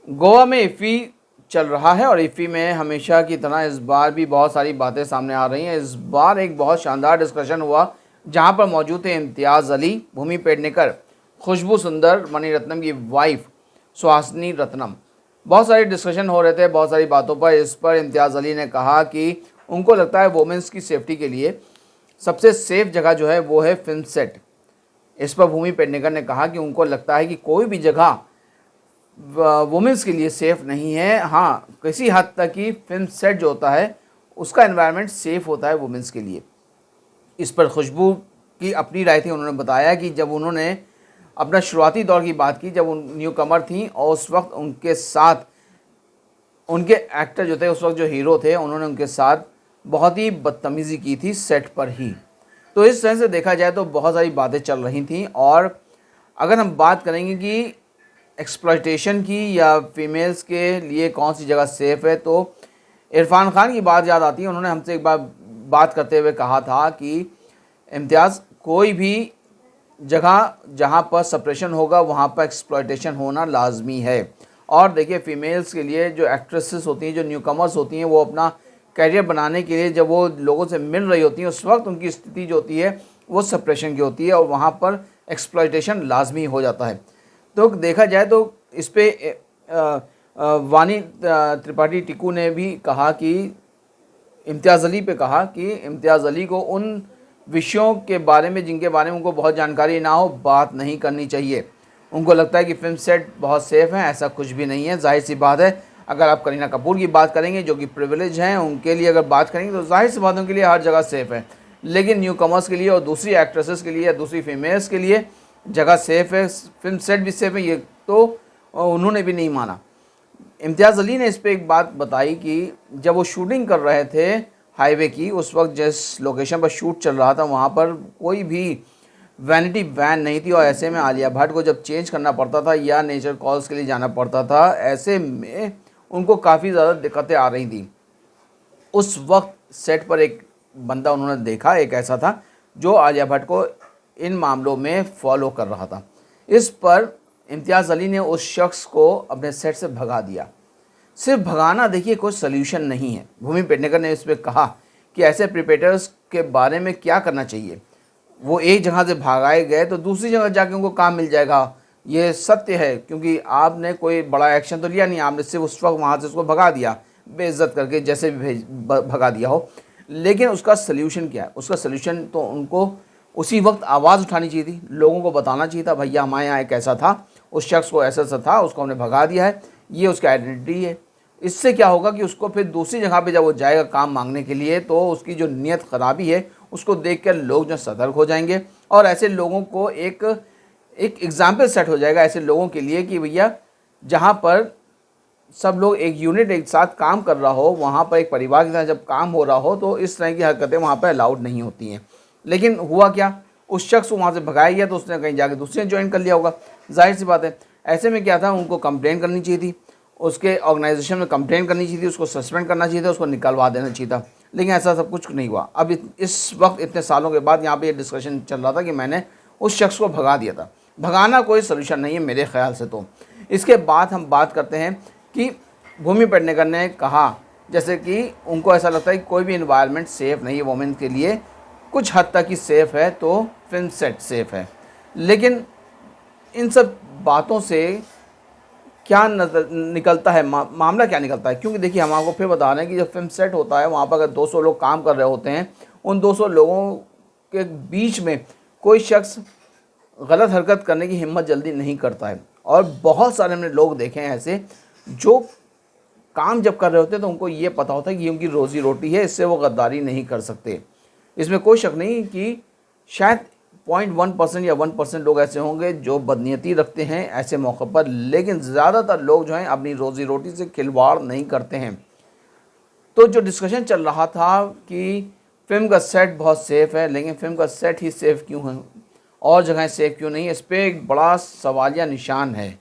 गोवा में इफ़ी चल रहा है और इफ़ी में हमेशा की तरह इस बार भी बहुत सारी बातें सामने आ रही हैं। इस बार एक बहुत शानदार डिस्कशन हुआ जहां पर मौजूद थे इम्तियाज़ अली, भूमि पेडनेकर, खुशबू सुंदर, मणिरत्नम की वाइफ सुहासिनी रत्नम। बहुत सारी डिस्कशन हो रहे थे बहुत सारी बातों पर। इस पर इम्तियाज़ अली ने कहा कि उनको लगता है वोमेंस की सेफ्टी के लिए सबसे सेफ जगह जो है वो है फिल्म सेट। इस पर भूमि पेडनेकर ने कहा कि उनको लगता है कि कोई भी जगह वुमेंस के लिए सेफ़ नहीं है। हाँ, किसी हद तक की फिल्म सेट जो होता है उसका एनवायरनमेंट सेफ़ होता है वुमेंस के लिए। इस पर खुशबू की अपनी राय थी। उन्होंने बताया कि जब उन्होंने अपना शुरुआती दौर की बात की, जब उन न्यू कमर थी और उस वक्त उनके साथ उनके एक्टर जो थे, उस वक्त जो हीरो थे, उन्होंने उनके साथ बहुत ही बदतमीज़ी की थी सेट पर ही। तो इस तरह से देखा जाए तो बहुत सारी बातें चल रही थी। और अगर हम बात करेंगे कि एक्सप्लॉयटेशन की या फीमेल्स के लिए कौन सी जगह सेफ़ है, तो इरफान खान की बात याद आती है। उन्होंने हमसे एक बार बात करते हुए कहा था कि इम्तियाज़, कोई भी जगह जहाँ पर सप्रेशन होगा वहाँ पर एक्सप्लॉयटेशन होना लाजमी है। और देखिए, फ़ीमेल्स के लिए जो एक्ट्रेसेस होती हैं, जो न्यू कमर्स होती हैं, वो अपना करियर बनाने के लिए जब वो लोगों से मिल रही होती हैं, उस वक्त उनकी स्थिति जो होती है वो सप्रेशन की होती है और वहाँ पर एक्सप्लॉयटेशन लाजमी हो जाता है। तो देखा जाए तो इस पे वानी त्रिपाठी टिक्कू ने भी कहा कि इम्तियाज़ अली पे कहा कि इम्तियाज़ अली को उन विषयों के बारे में जिनके बारे में उनको बहुत जानकारी ना हो बात नहीं करनी चाहिए। उनको लगता है कि फिल्म सेट बहुत सेफ़ है, ऐसा कुछ भी नहीं है। जाहिर सी बात है, अगर आप करीना कपूर की बात करेंगे जो कि प्रिविलेज हैं, उनके लिए अगर बात करेंगे तो जाहिर सी बात है उनके लिए हर जगह सेफ़ है। लेकिन न्यू कमर्स के लिए और दूसरी एक्ट्रेसेस के लिए या दूसरी फीमेल्स के लिए जगह सेफ़ है, फिल्म सेट भी सेफ़ है, ये तो उन्होंने भी नहीं माना। इम्तियाज़ अली ने इस पर एक बात बताई कि जब वो शूटिंग कर रहे थे हाईवे की, उस वक्त जिस लोकेशन पर शूट चल रहा था वहाँ पर कोई भी वैनिटी वैन नहीं थी और ऐसे में आलिया भट्ट को जब चेंज करना पड़ता था या नेचर कॉल्स के लिए जाना पड़ता था, ऐसे में उनको काफ़ी ज़्यादा दिक्कतें आ रही थी। उस वक्त सेट पर एक बंदा उन्होंने देखा, एक ऐसा था जो आलिया भट्ट को इन मामलों में फॉलो कर रहा था। इस पर इम्तियाज़ अली ने उस शख्स को अपने सेट से भगा दिया। सिर्फ भगाना देखिए कोई सल्यूशन नहीं है। भूमि पेडनेकर ने इस पर कहा कि ऐसे प्रिपेटर्स के बारे में क्या करना चाहिए। वो एक जगह से भगाए गए तो दूसरी जगह जाके उनको काम मिल जाएगा, ये सत्य है, क्योंकि आपने कोई बड़ा एक्शन तो लिया नहीं, आपने सिर्फ उस वक्त वहाँ से उसको भगा दिया, बेइज्जत करके जैसे भी भगा दिया हो। लेकिन उसका सल्यूशन क्या है? उसका सल्यूशन तो उनको उसी वक्त आवाज़ उठानी चाहिए थी, लोगों को बताना चाहिए था, भैया हमारे यहाँ एक ऐसा था, उस शख्स को ऐसा ऐसा था, उसको हमने भगा दिया है, ये उसकी आइडेंटिटी है। इससे क्या होगा कि उसको फिर दूसरी जगह पे जब वो जाएगा काम मांगने के लिए तो उसकी जो नीयत ख़राबी है उसको देख कर लोग जो सतर्क हो जाएंगे और ऐसे लोगों को एक एग्ज़ाम्पल सेट हो जाएगा ऐसे लोगों के लिए कि भैया जहाँ पर सब लोग एक यूनिट एक साथ काम कर रहा हो, वहाँ पर एक परिवार की तरह जब काम हो रहा हो तो इस तरह की हरकतें वहाँ पर अलाउड नहीं होती हैं। लेकिन हुआ क्या, उस शख्स को वहाँ से भगाया गया तो उसने कहीं जाके दूसरे ज्वाइन कर लिया होगा, जाहिर सी बात है। ऐसे में क्या था, उनको कंप्लेन करनी चाहिए थी, उसके ऑर्गेनाइजेशन में कंप्लेन करनी चाहिए थी, उसको सस्पेंड करना चाहिए था, उसको निकलवा देना चाहिए था। लेकिन ऐसा सब कुछ नहीं हुआ। अब इस वक्त इतने सालों के बाद यहाँ पे ये डिस्कशन चल रहा था कि मैंने उस शख्स को भगा दिया था। भगाना कोई सोल्यूशन नहीं है मेरे ख्याल से। तो इसके बाद हम बात करते हैं कि भूमि पेडनेकर ने कहा जैसे कि उनको ऐसा लगता है कि कोई भी इन्वायरमेंट सेफ़ नहीं है वोमेन के लिए, कुछ हद तक ही सेफ़ है तो फिल्म सेट सेफ़ है। लेकिन इन सब बातों से क्या नजर निकलता है, मामला क्या निकलता है? क्योंकि देखिए, हम आपको फिर बता रहे हैं कि जब फिल्म सेट होता है वहाँ पर अगर 200 लोग काम कर रहे होते हैं, उन 200 लोगों के बीच में कोई शख्स गलत हरकत करने की हिम्मत जल्दी नहीं करता है। और बहुत सारे हमने लोग देखे हैं ऐसे जो काम जब कर रहे होते हैं तो उनको ये पता होता है कि उनकी रोज़ी रोटी है, इससे वो गद्दारी नहीं कर सकते। इसमें कोई शक नहीं कि शायद 0.1% या 1% लोग ऐसे होंगे जो बदनीयती रखते हैं ऐसे मौक़े पर, लेकिन ज़्यादातर लोग जो हैं अपनी रोज़ी रोटी से खिलवाड़ नहीं करते हैं। तो जो डिस्कशन चल रहा था कि फ़िल्म का सेट बहुत सेफ़ है, लेकिन फ़िल्म का सेट ही सेफ़ क्यों है और जगहें सेफ़ क्यों नहीं है, इस पर एक बड़ा सवालिया निशान है।